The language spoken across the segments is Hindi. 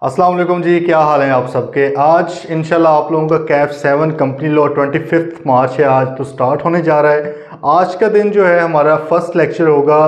अस्सलाम वालेकुम जी, क्या हाल है आप सबके। आज इंशाल्लाह आप लोगों का कैफ 7 कंपनी लॉ 25 मार्च है, आज तो स्टार्ट होने जा रहा है। आज का दिन जो है हमारा फर्स्ट लेक्चर होगा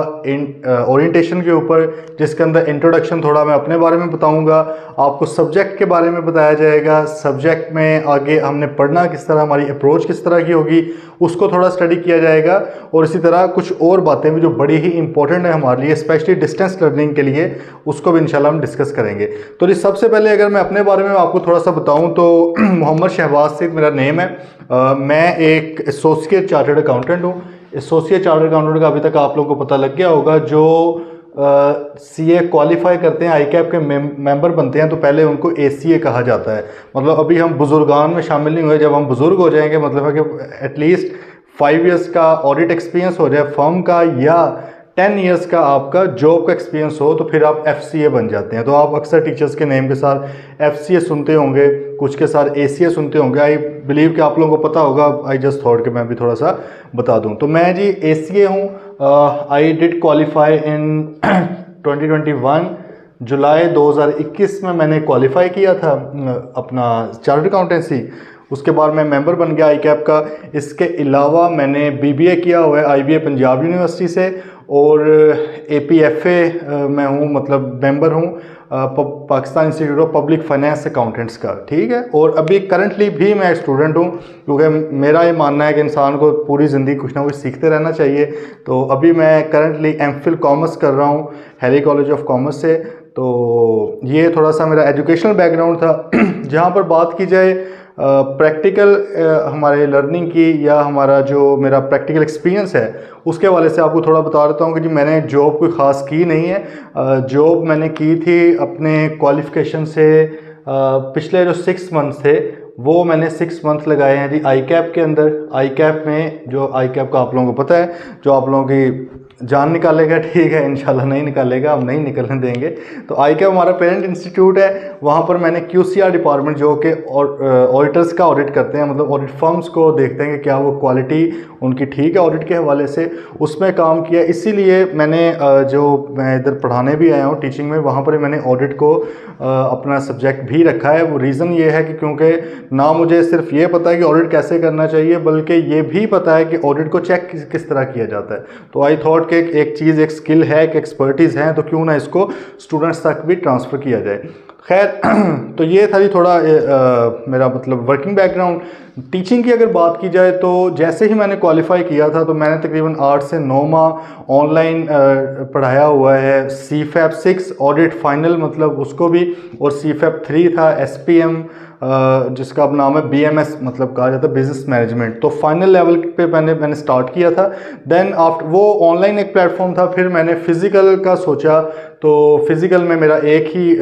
ओरिएंटेशन के ऊपर, जिसके अंदर इंट्रोडक्शन थोड़ा मैं अपने बारे में बताऊंगा, आपको सब्जेक्ट के बारे में बताया जाएगा। सब्जेक्ट में आगे हमने पढ़ना किस तरह, हमारी अप्रोच किस तरह की होगी, उसको थोड़ा स्टडी किया जाएगा। और इसी तरह कुछ और बातें भी जो बड़ी ही इंपॉर्टेंट है हमारे लिए, स्पेशली डिस्टेंस लर्निंग के लिए, उसको भी इंशाल्लाह हम डिस्कस करेंगे। तो सबसे पहले अगर मैं अपने बारे में आपको थोड़ा सा बताऊं तो मोहम्मद शहबाज सिद्दीक मेरा नेम है। मैं एक एसोसिएट चार्टर्ड अकाउंटेंट हूं। एसोसिएट चार्टर्ड अकाउंटेंट का अभी तक आप लोगों को पता लग गया होगा, जो सीए क्वालिफाई करते हैं, आईकैप के मेंबर बनते हैं, तो पहले उनको एसीए कहा जाता है। मतलब अभी हम बुजुर्गान में शामिल नहीं हुए, जब हम बुजुर्ग हो जाएंगे मतलब है कि एटलीस्ट 5 इयर्स का ऑडिट एक्सपीरियंस हो जाए फर्म का, या 10 इयर्स का आपका जॉब का एक्सपीरियंस हो, तो फिर आप एफसीए बन जाते हैं। तो आप अक्सर टीचर्स के नेम के साथ एफसीए सुनते होंगे, कुछ के साथ एसीए सुनते होंगे। आई बिलीव कि आप लोगों को पता होगा। आई जस्ट थॉट कि मैं भी थोड़ा सा बता दूं। तो मैं जी एसीए हूँ। आई डिड क्वालिफाई इन 2021 जुलाई 2021 में मैंने क्वालिफाई किया था अपना चार्टर्ड अकाउंटेंसी। उसके बाद मैं मेंबर बन गया आईकैप का। इसके अलावा मैंने बीबीए किया हुआ है आईबीए पंजाब यूनिवर्सिटी से, और एपीएफए मैं हूँ, मतलब मेंबर हूँ Pakistan institute of public finance accountants का। ठीक है। और अभी करंटली भी मैं एक स्टूडेंट हूँ, क्योंकि मेरा ये मानना है कि इंसान को पूरी ज़िंदगी कुछ ना कुछ सीखते रहना चाहिए। तो अभी मैं करंटली एमफिल कॉमर्स कर रहा हूँ हैली कॉलेज ऑफ कॉमर्स से। तो ये थोड़ा सा मेरा एजुकेशनल बैकग्राउंड था। जहाँ पर बात की जाए प्रैक्टिकल हमारे लर्निंग की, या हमारा जो मेरा प्रैक्टिकल एक्सपीरियंस है, उसके हवाले से आपको थोड़ा बता देता हूँ कि जी मैंने जॉब कोई ख़ास की नहीं है। जॉब मैंने की थी अपने क्वालिफ़िकेशन से पिछले जो 6 मंथ थे, वो मैंने 6 मंथ लगाए हैं जी आईकैप के अंदर। आईकैप में, जो आईकैप का आप लोगों को पता है, जो आप लोगों की जान निकालेगा, ठीक है, इंशाल्लाह नहीं निकालेगा, हम नहीं निकलने देंगे। तो आईकैप हमारा पेरेंट इंस्टीट्यूट है। वहाँ पर मैंने क्यूसीआर डिपार्टमेंट, जो कि ऑडिटर्स का ऑडिट करते हैं, मतलब ऑडिट फर्म्स को देखते हैं कि क्या वो क्वालिटी उनकी ठीक है ऑडिट के हवाले से, उसमें काम किया। इसीलिए मैंने जो मैं इधर पढ़ाने भी आया हूँ टीचिंग में, वहाँ पर मैंने ऑडिट को अपना सब्जेक्ट भी रखा है। वो रीज़न ये है कि क्योंकि ना मुझे सिर्फ ये पता है कि ऑडिट कैसे करना चाहिए, बल्कि ये भी पता है कि ऑडिट को चेक किस तरह किया जाता है। तो आई थॉट कि एक चीज़, एक स्किल है, एक एक्सपर्टीज़ है, तो क्यों ना इसको स्टूडेंट्स तक भी ट्रांसफ़र किया जाए। खैर, तो ये था जी थोड़ा मेरा मतलब वर्किंग बैकग्राउंड। टीचिंग की अगर बात की जाए तो जैसे ही मैंने क्वालिफाई किया था, तो मैंने तकरीबन 8 से 9 माह ऑनलाइन पढ़ाया हुआ है। CFAP 6 ऑडिट फाइनल, मतलब उसको भी, और CFAP 3 था SPM, जिसका अब नाम है BMS, मतलब कहा जाता है बिजनेस मैनेजमेंट। तो फाइनल लेवल पे मैंने स्टार्ट किया था। देन आफ्टर वो ऑनलाइन एक प्लेटफॉर्म था, फिर मैंने फ़िज़िकल का सोचा। तो फिज़िकल में मेरा एक ही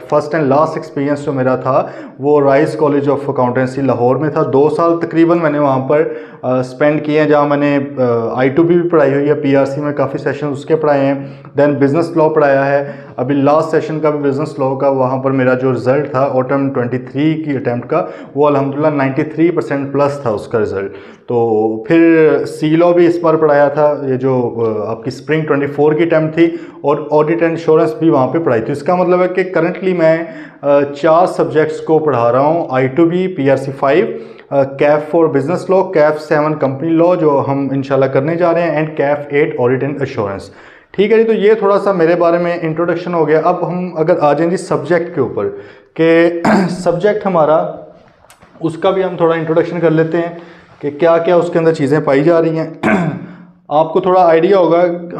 फर्स्ट एंड लास्ट एक्सपीरियंस जो मेरा था, वो rice college of accountancy Lahore में था। 2 साल तकरीबन मैंने वहाँ पर स्पेंड किए हैं, जहाँ मैंने I2B भी पढ़ाई हुई है, PRC में काफ़ी सेशन उसके पढ़ाए हैं। देन बिज़नेस लॉ पढ़ाया है, अभी लास्ट सेशन का भी बिज़नेस लॉ का। वहाँ पर मेरा जो रिज़ल्ट था ऑटम 23 की अटैम्प्ट का, वो अल्हम्दुलिल्लाह 93% प्लस था उसका रिज़ल्ट। तो फिर सी लॉ भी इस बार पढ़ाया था, ये जो आपकी स्प्रिंग 24 की अटैम्प्ट थी, और ऑडिट एंड इंश्योरेंस भी वहाँ पे पढ़ाई थी। इसका मतलब है कि करंटली मैं 4 सब्जेक्ट्स को पढ़ा रहा हूँ। I2B, PRC 5, Kaif 4 business law, Kaif 7 company law जो हम इंशाल्लाह करने जा रहे हैं, and Kaif 8 audit and assurance. ठीक है जी। तो ये थोड़ा सा मेरे बारे में इंट्रोडक्शन हो गया। अब हम अगर आ जाएं जी सब्जेक्ट के ऊपर, कि सब्जेक्ट हमारा, उसका भी हम थोड़ा इंट्रोडक्शन कर लेते हैं कि क्या क्या उसके अंदर चीज़ें पाई जा रही हैं। आपको थोड़ा आइडिया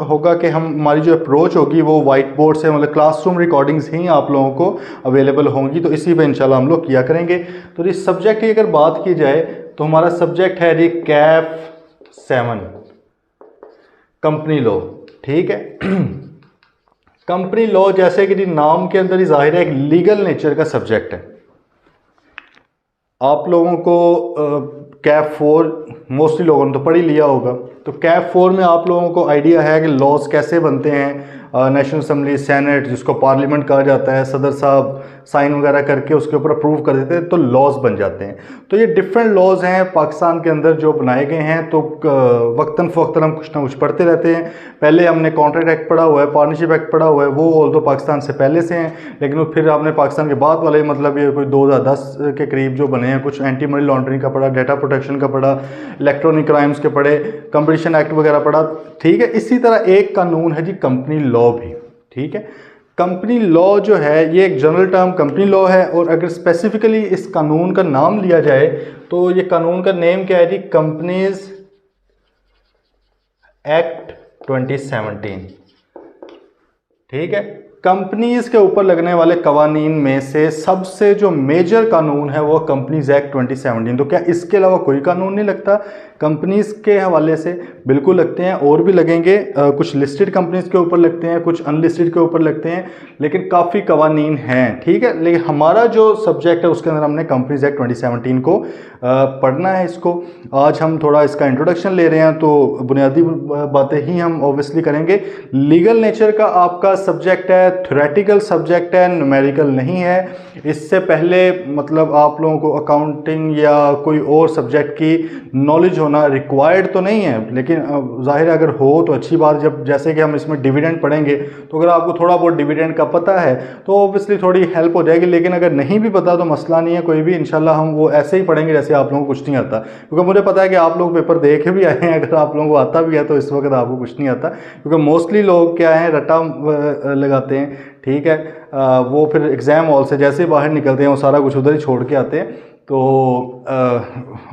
होगा कि हमारी जो अप्रोच होगी वो वाइट बोर्ड से, मतलब क्लासरूम रिकॉर्डिंग्स ही आप लोगों को अवेलेबल होंगी, तो इसी पे इंशाल्लाह हम लोग किया करेंगे। तो इस सब्जेक्ट की अगर बात की जाए, तो हमारा सब्जेक्ट है जी कैफ 7 कंपनी लॉ। ठीक है। कंपनी लॉ, जैसे कि जी नाम के अंदर ही जाहिर है, एक लीगल नेचर का सब्जेक्ट है। आप लोगों को कैफ 4 मोस्टली लोगों ने तो पढ़ ही लिया होगा। तो कैफ 4 में आप लोगों को आइडिया है कि लॉज कैसे बनते हैं, नेशनल असम्बली, सेनेट जिसको पार्लियामेंट कहा जाता है, सदर साहब साइन वगैरह करके उसके ऊपर अप्रूव कर देते हैं तो लॉज बन जाते हैं। तो ये डिफरेंट लॉज हैं पाकिस्तान के अंदर जो बनाए गए हैं। तो वक्तन फ़वक्तन हम कुछ ना कुछ पढ़ते रहते हैं। पहले हमने कॉन्ट्रैक्ट एक्ट पढ़ा हुआ है, पार्टनरशिप एक्ट पढ़ा हुआ है, वो ऑल्दो पाकिस्तान से पहले से हैं, लेकिन फिर आपने पाकिस्तान के बाद वाले मतलब ये कोई 2010 के करीब जो बने हैं, कुछ एंटी मनी लॉन्ड्रिंग का पढ़ा, डेटा प्रोटेक्शन का पढ़ा, इलेक्ट्रॉनिक क्राइम्स के पढ़े, कंपटीशन एक्ट वगैरह पढ़ा। ठीक है, इसी तरह एक कानून है जी कंपनी लॉ भी। ठीक है, कंपनी लॉ जो है ये एक जनरल टर्म कंपनी लॉ है, और अगर स्पेसिफिकली इस कानून का नाम लिया जाए तो ये कानून का नेम क्या है जी, कंपनीज एक्ट 2017। ठीक है, कंपनीज के ऊपर लगने वाले कवानीन में से सबसे जो मेजर कानून है वो कंपनीज एक्ट 2017। तो क्या इसके अलावा कोई कानून नहीं लगता? कंपनीज के हवाले से बिल्कुल लगते हैं, और भी लगेंगे। कुछ लिस्टेड कंपनीज के ऊपर लगते हैं, कुछ अनलिस्टेड के ऊपर लगते हैं, लेकिन काफ़ी कवानीन हैं। ठीक है, लेकिन हमारा जो सब्जेक्ट है उसके अंदर हमने कंपनीज एक्ट 2017 को पढ़ना है। इसको आज हम थोड़ा इसका इंट्रोडक्शन ले रहे हैं, तो बुनियादी बातें ही हम ऑब्वियसली करेंगे। लीगल नेचर का आपका सब्जेक्ट है, थ्योरेटिकल सब्जेक्ट है, न्यूमेरिकल नहीं है। इससे पहले मतलब आप लोगों को अकाउंटिंग या कोई और सब्जेक्ट की नॉलेज होना रिक्वायर्ड तो नहीं है, लेकिन जाहिर है अगर हो तो अच्छी बात। जब जैसे कि हम इसमें डिविडेंड पढ़ेंगे तो अगर आपको थोड़ा बहुत डिविडेंड का पता है तो ऑब्वियसली थोड़ी हेल्प हो जाएगी, लेकिन अगर नहीं भी पता तो मसला नहीं है कोई भी, इंशाल्लाह हम वो ऐसे ही पढ़ेंगे जैसे आप लोगों को कुछ नहीं आता। क्योंकि मुझे पता है कि आप लोग पेपर दे के भी आए हैं, अगर आप लोगों को आता भी है तो इस वक्त आपको कुछ नहीं आता, क्योंकि मोस्टली लोग क्या है रट्टा लगाते हैं। ठीक है, वो फिर एग्ज़ाम हॉल से जैसे बाहर निकलते हैं वो सारा कुछ उधर ही छोड़ के आते हैं। तो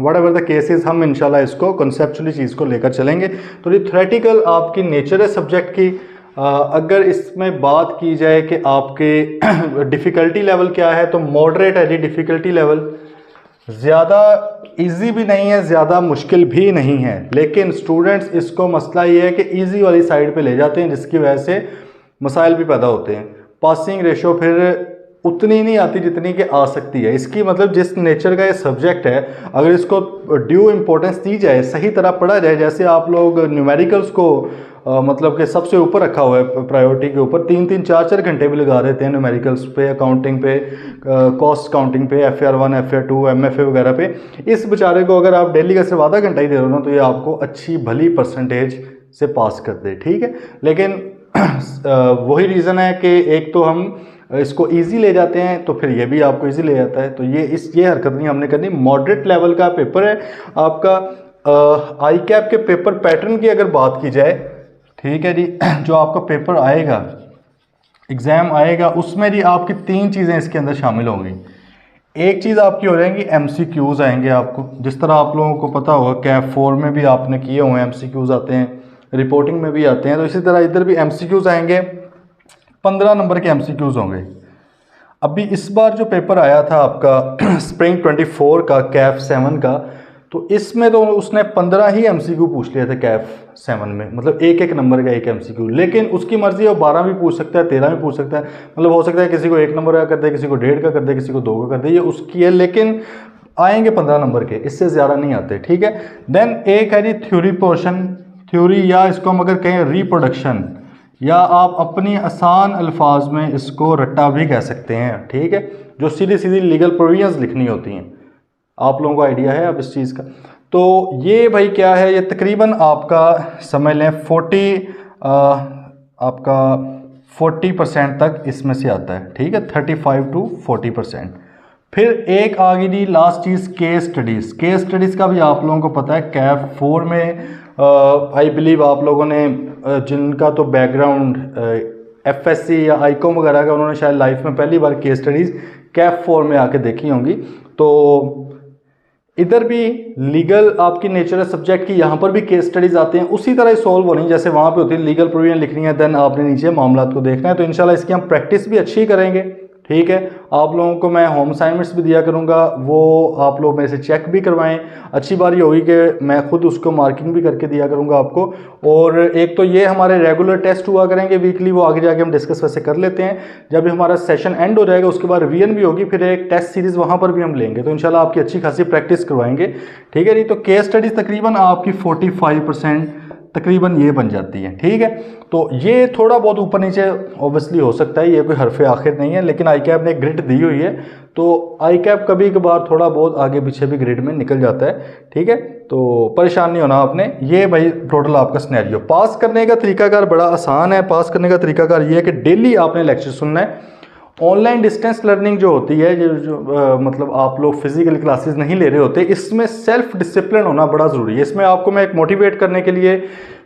वट एवर द केसेस हम इंशाल्लाह इसको कॉन्सेप्चुअली चीज़ को लेकर चलेंगे। तो ये थ्योरेटिकल आपकी नेचर है सब्जेक्ट की। अगर इसमें बात की जाए कि आपके डिफ़िकल्टी लेवल क्या है, तो मॉडरेट है जी डिफ़िकल्टी लेवल। ज़्यादा इजी भी नहीं है, ज़्यादा मुश्किल भी नहीं है, लेकिन स्टूडेंट्स इसको मसला ये है कि इजी वाली साइड पे ले जाते हैं, जिसकी वजह से मसाइल भी पैदा होते हैं। पासिंग रेशो फिर उतनी नहीं आती जितनी कि आ सकती है। इसकी मतलब जिस नेचर का ये सब्जेक्ट है, अगर इसको ड्यू इम्पोर्टेंस दी जाए, सही तरह पढ़ा जाए, जैसे आप लोग न्यूमेरिकल्स को मतलब कि सबसे ऊपर रखा हुआ है प्रायोरिटी के ऊपर, 3-3, 4-4 घंटे भी लगा देते हैं न्यूमेरिकल्स पे, अकाउंटिंग पे, कॉस्ट काउंटिंग पे, FAR1, FAR2, MFA वगैरह पे। इस बेचारे को अगर आप डेली का सिर्फ आधा घंटा ही दे रहे हो ना, तो ये आपको अच्छी भली परसेंटेज से पास कर दे। ठीक है, लेकिन वही रीज़न है कि एक तो हम इसको इजी ले जाते हैं, तो फिर ये भी आपको इजी ले जाता है। तो ये हरकत नहीं हमने करनी। मॉडरेट लेवल का पेपर है आपका। आई कैप के पेपर पैटर्न की अगर बात की जाए, ठीक है जी, जो आपका पेपर आएगा, एग्ज़ाम आएगा, उसमें जी आपकी 3 चीज़ें इसके अंदर शामिल होंगी। एक चीज़ आपकी हो जाएंगी MCQs आएंगे आपको, जिस तरह आप लोगों को पता होगा कैप 4 में भी आपने किए हुए हैं, MCQs आते हैं, रिपोर्टिंग में भी आते हैं। तो इसी तरह इधर भी MCQs आएंगे, 15 नंबर के MCQs होंगे। अभी इस बार जो पेपर आया था आपका स्प्रिंग 24 का कैप 7 का, तो इसमें तो उसने 15 ही MCQ पूछ लिए थे कैप 7 में, मतलब एक नंबर का एक MCQ। लेकिन उसकी मर्जी है, वो 12 भी पूछ सकता है, 13 भी पूछ सकता है, मतलब हो सकता है किसी को 1 नंबर का कर दे, किसी को 1.5 का कर दे, किसी को 2 का कर दे, ये उसकी है। लेकिन आएंगे 15 नंबर के, इससे ज़्यादा नहीं आते। ठीक है, देन एक है जी थ्योरी पोर्शन, थ्योरी, या इसको हम अगर कहें रिप्रोडक्शन, या आप अपनी आसान अल्फाज में इसको रट्टा भी कह सकते हैं। ठीक है, जो सीधी सीधी लीगल प्रोविजंस लिखनी होती हैं। आप लोगों को आइडिया है अब इस चीज़ का। तो ये भाई क्या है, ये तकरीबन आपका समझ लें 40% तक इसमें से आता है। ठीक है, 35 to 40%। फिर एक आ गई जी लास्ट चीज़, केस स्टडीज़। केस स्टडीज़ का भी आप लोगों को पता है कैप 4 में आई बिलीव आप लोगों ने जिनका तो बैकग्राउंड FSC या ICOM वगैरह का, उन्होंने शायद लाइफ में पहली बार केस स्टडीज़ कैप 4 में आके देखी होंगी। तो इधर भी लीगल आपकी नेचर सब्जेक्ट की, यहाँ पर भी केस स्टडीज़ आते हैं, उसी तरह ही सॉल्व होनी जैसे वहाँ पे होती है। लीगल प्रोविजन लिखनी है, देन आपने नीचे मामला को देखना है। तो इंशाल्लाह इसकी हम प्रैक्टिस भी अच्छी करेंगे। ठीक है, आप लोगों को मैं होम असाइनमेंट्स भी दिया करूँगा, वो आप लोग मेरे से चेक भी करवाएं। अच्छी बात ये होगी कि मैं खुद उसको मार्किंग भी करके दिया करूँगा आपको। और एक तो ये हमारे रेगुलर टेस्ट हुआ करेंगे वीकली, वो आगे जाके हम डिस्कस वैसे कर लेते हैं। जब हमारा सेशन एंड हो जाएगा उसके बाद रिवीजन भी होगी, फिर एक टेस्ट सीरीज़ वहाँ पर भी हम लेंगे। तो इंशाल्लाह आपकी अच्छी खासी प्रैक्टिस करवाएंगे। ठीक है जी, तो केस स्टडीज़ तकरीबन आपकी 45% तकरीबन ये बन जाती है। ठीक है, तो ये थोड़ा बहुत ऊपर नीचे ऑब्वियसली हो सकता है, ये कोई हरफ आखिर नहीं है, लेकिन आई कैप ने एक ग्रिड दी हुई है, तो आई कैप कभी कभार थोड़ा बहुत आगे पीछे भी ग्रिड में निकल जाता है। ठीक है, तो परेशान नहीं होना आपने। ये भाई टोटल आपका सिनेरियो। पास करने का तरीकाकार बड़ा आसान है। पास करने का तरीकाकार ये है कि डेली आपने लेक्चर सुनना है। ऑनलाइन डिस्टेंस लर्निंग जो होती है, जो मतलब आप लोग फिजिकल क्लासेस नहीं ले रहे होते, इसमें सेल्फ डिसिप्लिन होना बड़ा ज़रूरी है। इसमें आपको मैं एक मोटिवेट करने के लिए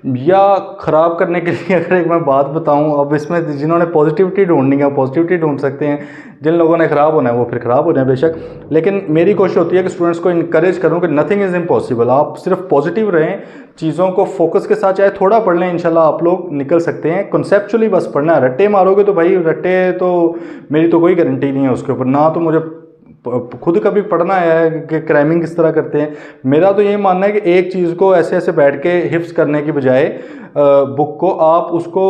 या ख़राब करने के लिए अगर एक मैं बात बताऊं, अब इसमें जिन्होंने पॉजिटिविटी ढूंढनी है पॉजिटिविटी ढूंढ सकते हैं, जिन लोगों ने ख़राब होना है वो फिर ख़राब हो जाए बेशक, लेकिन मेरी कोशिश होती है कि स्टूडेंट्स को इनकरेज करूं कि नथिंग इज़ इम्पॉसिबल। आप सिर्फ पॉजिटिव रहें, चीज़ों को फोकस के साथ चाहे थोड़ा पढ़ लें, इंशाल्लाह आप लोग निकल सकते हैं। कॉन्सेप्चुअली बस पढ़ना है। रट्टे मारोगे तो भाई रट्टे तो मेरी तो कोई गारंटी नहीं है उसके ऊपर, ना तो मुझे खुद कभी पढ़ना है कि क्रैमिंग किस तरह करते हैं। मेरा तो ये मानना है कि एक चीज़ को ऐसे ऐसे बैठ के हिफ्स करने की बजाय बुक को आप उसको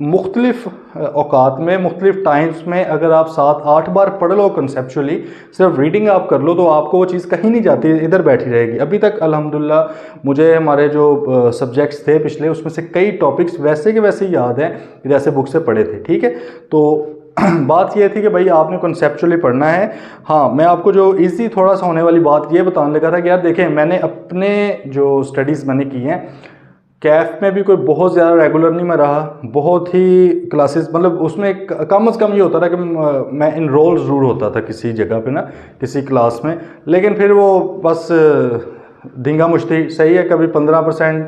मुख्तलिफ औकात में मुख्तलिफ टाइम्स में अगर आप 7-8 बार पढ़ लो कंसेप्चुअली, सिर्फ रीडिंग आप कर लो, तो आपको वो चीज़ कहीं नहीं जाती, इधर बैठी रहेगी। अभी तक अल्हम्दुलिल्लाह मुझे हमारे जो सब्जेक्ट्स थे पिछले, उसमें से कई टॉपिक्स वैसे के वैसे ही याद हैं जैसे बुक से पढ़े थे। ठीक है, तो बात ये थी कि भाई आपने कॉन्सेप्चुअली पढ़ना है। हाँ, मैं आपको जो इजी थोड़ा सा होने वाली बात ये बताने लगा था कि यार देखें, मैंने अपने जो स्टडीज़ मैंने की हैं, कैफ में भी कोई बहुत ज़्यादा रेगुलर नहीं मैं रहा, बहुत ही क्लासेस, मतलब उसमें कम से कम ये होता था कि मैं इनरोल ज़रूर होता था किसी जगह पे ना, किसी क्लास में, लेकिन फिर वो बस धींगा मुश्ती सही है, कभी 15%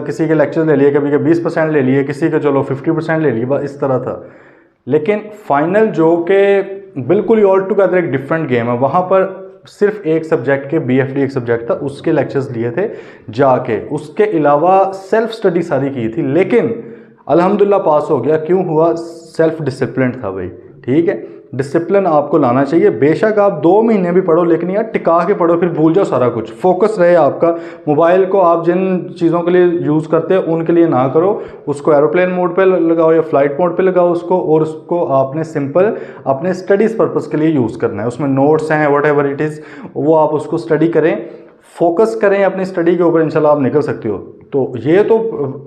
किसी के लेक्चर ले लिए, कभी के 20% ले लिए, किसी के चलो 50% ले लिए, बस इस तरह था। लेकिन फाइनल जो कि बिल्कुल ही ऑल टुगेदर एक डिफरेंट गेम है, वहाँ पर सिर्फ एक सब्जेक्ट के BFD एक सब्जेक्ट था, उसके लेक्चर्स लिए थे जाके, उसके अलावा सेल्फ स्टडी सारी की थी, लेकिन अल्हम्दुलिल्लाह पास हो गया। क्यों हुआ? सेल्फ डिसिप्लिन था भाई। ठीक है, डिसिप्लिन आपको लाना चाहिए। बेशक आप 2 महीने भी पढ़ो, लेकिन यार टिका के पढ़ो, फिर भूल जाओ सारा कुछ। फोकस रहे आपका। मोबाइल को आप जिन चीज़ों के लिए यूज़ करते हैं उनके लिए ना करो, उसको एरोप्लेन मोड पे लगाओ या फ्लाइट मोड पे लगाओ उसको, और उसको आपने सिंपल अपने स्टडीज़ पर्पज़ के लिए यूज़ करना है। उसमें नोट्स हैं, वट एवर इट इज़, वो आप उसको स्टडी करें, फोकस करें अपनी स्टडी के ऊपर, इंशाल्लाह आप निकल सकते हो। तो ये तो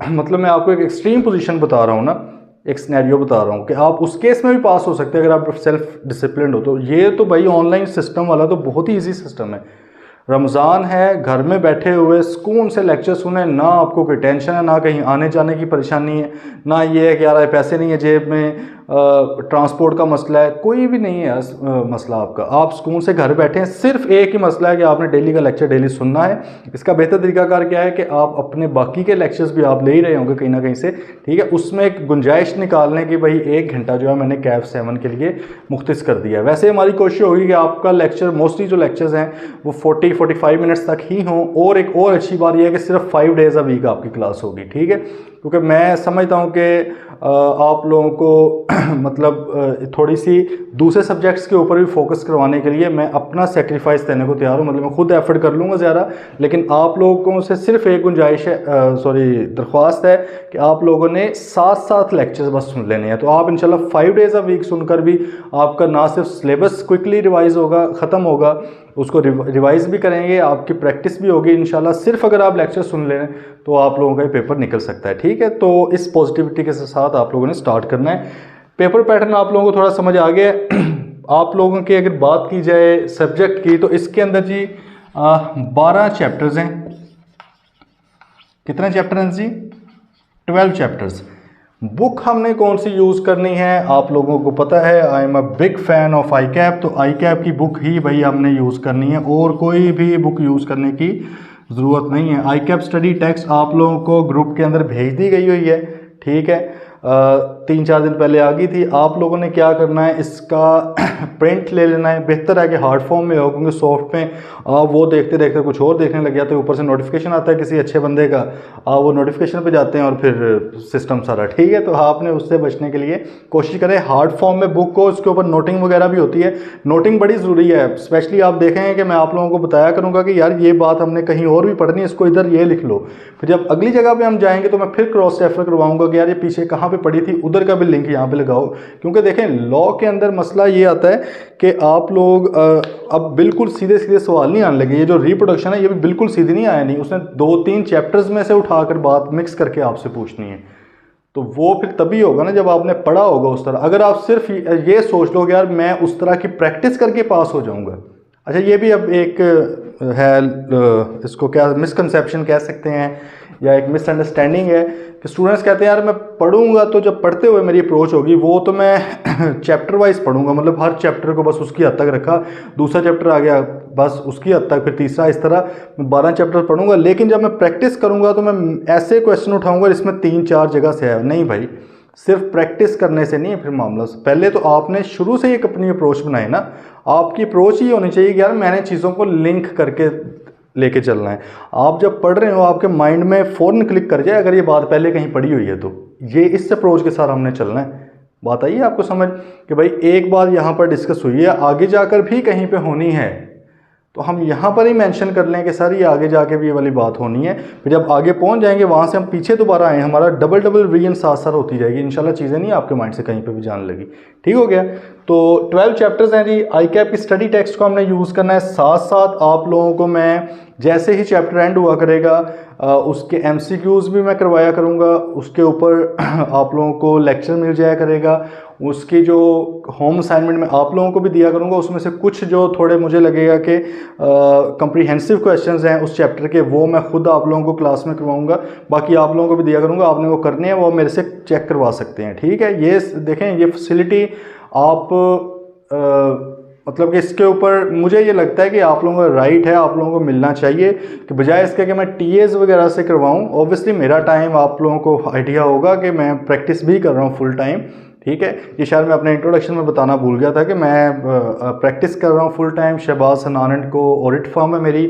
मतलब मैं आपको एक एक्सट्रीम पोजीशन बता रहा हूँ ना, एक सिनेरियो बता रहा हूँ कि आप उस केस में भी पास हो सकते हैं अगर आप सेल्फ डिसिप्लिन हो। तो ये तो भाई ऑनलाइन सिस्टम वाला तो बहुत ही ईजी सिस्टम है। रमज़ान है, घर में बैठे हुए सुकून से लेक्चर सुने, ना आपको कोई टेंशन है, ना कहीं आने जाने की परेशानी है, ना ये है कि यार पैसे नहीं है जेब में, ट्रांसपोर्ट का मसला है, कोई भी नहीं है मसला आपका। आप सुकून से घर बैठे हैं, सिर्फ एक ही मसला है कि आपने डेली का लेक्चर डेली सुनना है। इसका बेहतर तरीकाकार क्या है कि आप अपने बाकी के लेक्चर्स भी आप ले ही रहे होंगे कहीं ना कहीं से, ठीक है, उसमें एक गुंजाइश निकालने की, भाई 1 घंटा जो है मैंने कैफ 7 के लिए मुख्तस कर दिया है। वैसे हमारी कोशिश होगी कि आपका लेक्चर, मोस्टली जो लेक्चर्स हैं वो 40-45 मिनट्स तक ही हों, और एक और अच्छी बात यह है कि सिर्फ 5 डेज़ अ वीक आपकी क्लास होगी। ठीक है, क्योंकि मैं समझता हूँ कि आप लोगों को मतलब थोड़ी सी दूसरे सब्जेक्ट्स के ऊपर भी फोकस करवाने के लिए मैं अपना सेक्रीफाइस देने को तैयार हूँ, मतलब मैं खुद एफर्ट कर लूँगा ज़्यादा, लेकिन आप लोगों से सिर्फ एक गुंजाइश है, दरख्वास्त है कि आप लोगों ने 7-7 लेक्चर्स बस सुन लेने हैं। तो आप इंशाल्लाह 5 डेज़ अ वीक सुनकर भी आपका ना सिर्फ सिलेबस क्विकली रिवाइज होगा, ख़त्म होगा, उसको रिवाइज भी करेंगे, आपकी प्रैक्टिस भी होगी इंशाल्लाह। सिर्फ अगर आप लेक्चर सुन लें तो आप लोगों का ये पेपर निकल सकता है। ठीक है, तो इस पॉजिटिविटी के साथ आप लोगों ने स्टार्ट करना है। पेपर पैटर्न आप लोगों को थोड़ा समझ आ गया है। आप लोगों की अगर बात की जाए सब्जेक्ट की, तो इसके अंदर जी 12 चैप्टर्स हैं। कितने चैप्टर हैं जी? 12 चैप्टर्स। बुक हमने कौन सी यूज़ करनी है आप लोगों को पता है, I am a big fan of I cap. तो आई कैप की बुक ही भाई हमने यूज़ करनी है, और कोई भी बुक यूज़ करने की ज़रूरत नहीं है। आई कैप स्टडी टेक्स्ट आप लोगों को ग्रुप के अंदर भेज दी गई हुई है। ठीक है, 3-4 दिन पहले आ गई थी। आप लोगों ने क्या करना है, इसका प्रिंट ले लेना है। बेहतर है कि हार्ड फॉर्म में हो, क्योंकि सॉफ्ट में आप वो देखते देखते कुछ और देखने लग जाते हैं, ऊपर से नोटिफिकेशन आता है किसी अच्छे बंदे का, आप वो नोटिफिकेशन पे जाते हैं और फिर सिस्टम सारा। ठीक है, तो आपने उससे बचने के लिए कोशिश करें हार्ड फॉर्म में बुक को, उसके ऊपर नोटिंग वगैरह भी होती है। नोटिंग बड़ी ज़रूरी है, स्पेशली आप देखेंगे कि मैं आप लोगों को बताया करूँगा कि यार ये बात हमने कहीं और भी पढ़नी है, इसको इधर ये लिख लो। फिर जब अगली जगह पर हम जाएंगे तो मैं फिर क्रॉस रेफर करवाऊँगा कि यार ये पीछे कहाँ पे पढ़ी थी उधर का भी लिंक यहाँ पे लगाओ, क्योंकि देखें लॉ के अंदर मसला ये आता है कि आप लोग अब बिल्कुल सीधे सीधे सवाल नहीं आने लगे। ये जो रिप्रोडक्शन है ये भी बिल्कुल सीधी नहीं आया, नहीं उसने 2-3 चैप्टर्स में से उठाकर बात मिक्स करके आपसे पूछनी है, तो वो फिर तभी होगा ना जब आपने पढ़ा होगा उस तरह। अगर आप सिर्फ ये सोच लो कि यार मैं उस तरह की प्रैक्टिस करके पास हो जाऊंगा, अच्छा ये भी अब एक है, इसको क्या मिसकंसेप्शन कह सकते हैं या एक मिसअंडरस्टैंडिंग है कि स्टूडेंट्स कहते हैं यार मैं पढ़ूंगा तो जब पढ़ते हुए मेरी अप्रोच होगी वो तो मैं चैप्टर वाइज पढ़ूंगा, मतलब हर चैप्टर को बस उसकी हद तक रखा, दूसरा चैप्टर आ गया बस उसकी हद तक, फिर तीसरा, इस तरह मैं 12 चैप्टर पढ़ूंगा। लेकिन जब मैं प्रैक्टिस करूंगा तो मैं ऐसे क्वेश्चन उठाऊंगा जिसमें 3-4 जगह से है। नहीं भाई, सिर्फ प्रैक्टिस करने से नहीं है फिर मामला। पहले तो आपने शुरू से एक अपनी अप्रोच बनाई ना, आपकी अप्रोच ही होनी चाहिए कि यार मैंने चीज़ों को लिंक करके लेके चलना है। आप जब पढ़ रहे हो आपके माइंड में फ़ौरन क्लिक कर जाए अगर ये बात पहले कहीं पढ़ी हुई है तो, ये इस अप्रोच के साथ हमने चलना है। बात आई है आपको समझ कि भाई एक बार यहाँ पर डिस्कस हुई है, आगे जाकर भी कहीं पे होनी है तो हम यहाँ पर ही मेंशन कर लें कि सर ये आगे जाके भी ये वाली बात होनी है। फिर जब आगे पहुँच जाएंगे वहाँ से हम पीछे दोबारा आए, हमारा डबल रिवीजन साथ साथ होती जाएगी इंशाल्लाह, चीज़ें नहीं आपके माइंड से कहीं पे भी जाने लगी। ठीक हो गया। तो 12 चैप्टर्स हैं जी। आई कैप की स्टडी टेक्स्ट को हमने यूज़ करना है, साथ साथ आप लोगों को मैं जैसे ही चैप्टर एंड हुआ करेगा उसके MCQs भी मैं करवाया करूँगा, उसके ऊपर आप लोगों को लेक्चर मिल जाया करेगा, उसकी जो होम असाइनमेंट में आप लोगों को भी दिया करूँगा, उसमें से कुछ जो थोड़े मुझे लगेगा कि कम्प्रीहेंसिव क्वेश्चंस हैं उस चैप्टर के, वो मैं खुद आप लोगों को क्लास में करवाऊँगा, बाकी आप लोगों को भी दिया करूँगा, आपने वो करने हैं वो मेरे से चेक करवा सकते हैं। ठीक है, ये देखें ये फैसिलिटी आप मतलब कि इसके ऊपर मुझे ये लगता है कि आप लोगों का राइट है, आप लोगों को मिलना चाहिए, कि बजाय इसके कि मैं TAs वगैरह से करवाऊँ। ऑब्वियसली मेरा टाइम आप लोगों को आइडिया होगा कि मैं प्रैक्टिस भी कर रहा हूँ फुल टाइम। ठीक है, ये शायद मैं अपने इंट्रोडक्शन में बताना भूल गया था कि मैं प्रैक्टिस कर रहा हूँ full time. Shahbaz Hanan and Co audit firm है मेरी,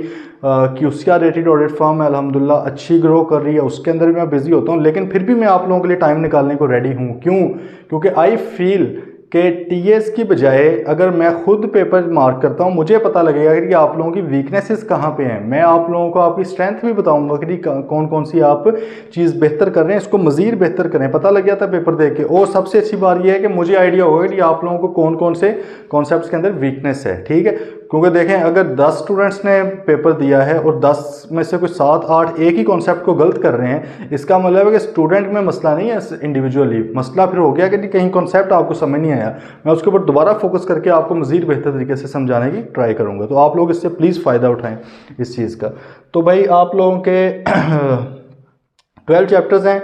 QCR रेटेड ऑडिट फर्म है, अल्हम्दुलिल्लाह अच्छी ग्रो कर रही है, उसके अंदर भी मैं बिजी होता हूँ, लेकिन फिर भी मैं आप लोगों के लिए टाइम निकालने को रेडी हूँ। क्यों? क्योंकि आई फील कि TAs की बजाय अगर मैं खुद पेपर मार्क करता हूँ मुझे पता लगेगा कि आप लोगों की वीकनेसेस कहाँ पे हैं, मैं आप लोगों को आपकी स्ट्रेंथ भी बताऊंगा कि कौन कौन सी आप चीज़ बेहतर कर रहे हैं, इसको मज़ीद बेहतर करें। पता लग गया था पेपर देख के। और सबसे अच्छी बात यह है कि मुझे आइडिया होगा कि आप लोगों को कौन कौन से कॉन्सेप्ट्स के अंदर वीकनेस है। ठीक है, क्योंकि देखें अगर 10 स्टूडेंट्स ने पेपर दिया है और 10 में से कुछ 7-8 एक ही कॉन्सेप्ट को गलत कर रहे हैं, इसका मतलब है कि स्टूडेंट में मसला नहीं है इंडिविजुअली, मसला फिर हो गया कि कहीं कॉन्सेप्ट आपको समझ नहीं आया। मैं उसके ऊपर दोबारा फोकस करके आपको मज़ीद बेहतर तरीके से समझाने की ट्राई करूँगा, तो आप लोग इससे प्लीज़ फ़ायदा उठाएँ इस चीज़ का। तो भाई आप लोगों के 12 चैप्टर्स हैं।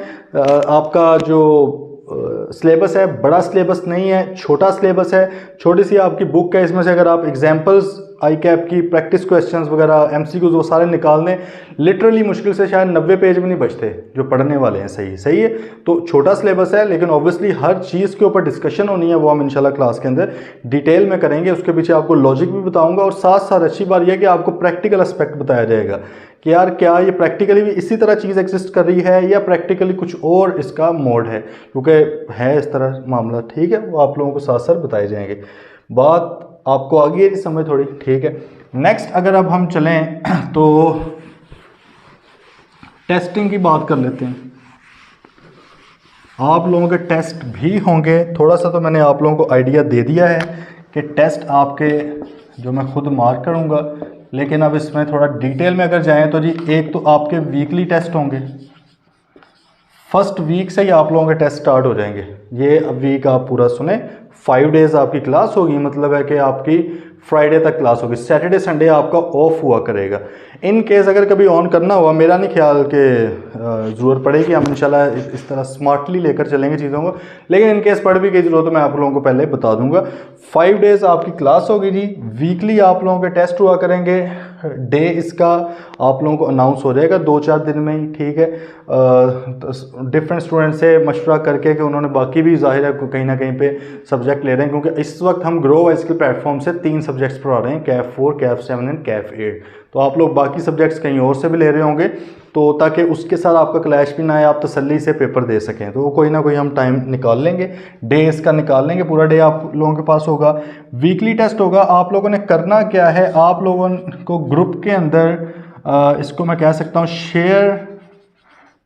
आपका जो सिलेबस है बड़ा सिलेबस नहीं है, छोटा सिलेबस है, छोटी सी आपकी बुक है। इसमें से अगर आप एग्जांपल्स आई कैप की प्रैक्टिस क्वेश्चंस वगैरह MCQs वो सारे निकाल दें, लिटरली मुश्किल से शायद 90 पेज भी नहीं बचते जो पढ़ने वाले हैं। सही है। तो छोटा सिलेबस है, लेकिन ऑब्वियसली हर चीज़ के ऊपर डिस्कशन होनी है, वो हम इंशाल्लाह क्लास के अंदर डिटेल में करेंगे। उसके पीछे आपको लॉजिक भी बताऊँगा, और साथ साथ अच्छी बात यह है कि आपको प्रैक्टिकल एस्पेक्ट बताया जाएगा कि यार क्या ये प्रैक्टिकली भी इसी तरह चीज़ एग्जिस्ट कर रही है या प्रैक्टिकली कुछ और इसका मोड है, क्योंकि है इस तरह मामला। ठीक है, वो आप लोगों को साथ साथ बताए जाएंगे। बात आपको आ गई है समझ थोड़ी? ठीक है। नेक्स्ट अगर अब हम चलें तो टेस्टिंग की बात कर लेते हैं। आप लोगों के टेस्ट भी होंगे, थोड़ा सा तो मैंने आप लोगों को आइडिया दे दिया है कि टेस्ट आपके जो मैं खुद मार्क करूँगा, लेकिन अब इसमें थोड़ा डिटेल में अगर जाएं तो जी एक तो आपके वीकली टेस्ट होंगे, फर्स्ट वीक से ही आप लोगों के टेस्ट स्टार्ट हो जाएंगे। ये वीक आप पूरा सुने, 5 डेज़ आपकी क्लास होगी, मतलब है कि आपकी फ्राइडे तक क्लास होगी, सैटरडे संडे आपका ऑफ हुआ करेगा। इन केस अगर कभी ऑन करना हुआ, मेरा नहीं ख्याल कि ज़रूरत पड़ेगी, हम इंशाल्लाह इस तरह स्मार्टली लेकर चलेंगे चीज़ों को, लेकिन इन केस पड़ भी गई ज़रूरत तो मैं आप लोगों को पहले बता दूंगा। 5 डेज़ आपकी क्लास होगी जी, वीकली आप लोगों के टेस्ट हुआ करेंगे। डे इसका आप लोगों को अनाउंस हो जाएगा 2-4 दिन में ही। ठीक है, डिफरेंट स्टूडेंट से मशवरा करके कि उन्होंने बाकी भी ज़ाहिर है कहीं ना कहीं पे सब्जेक्ट ले रहे हैं, क्योंकि इस वक्त हम ग्रो वाइज के प्लेटफॉर्म से 3 सब्जेक्ट्स पढ़ा रहे हैं, कैफ 4, कैफ 7 एंड कैफ 8। तो आप लोग बाकी सब्जेक्ट्स कहीं और से भी ले रहे होंगे, तो ताकि उसके साथ आपका क्लैश भी ना आए, आप तसल्ली से पेपर दे सकें। तो वो कोई ना कोई हम टाइम निकाल लेंगे, डे इसका निकाल लेंगे, पूरा डे आप लोगों के पास होगा। वीकली टेस्ट होगा। आप लोगों ने करना क्या है, आप लोगों को ग्रुप के अंदर इसको मैं कह सकता हूँ शेयर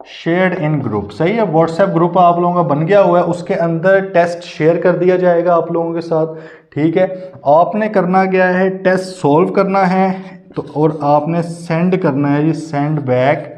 शेयर्ड इन ग्रुप, सही है। व्हाट्सएप ग्रुप आप लोगों का बन गया हुआ है, उसके अंदर टेस्ट शेयर कर दिया जाएगा आप लोगों के साथ, ठीक है। आपने करना क्या है, टेस्ट सॉल्व करना है तो, और आपने सेंड करना है जी, send back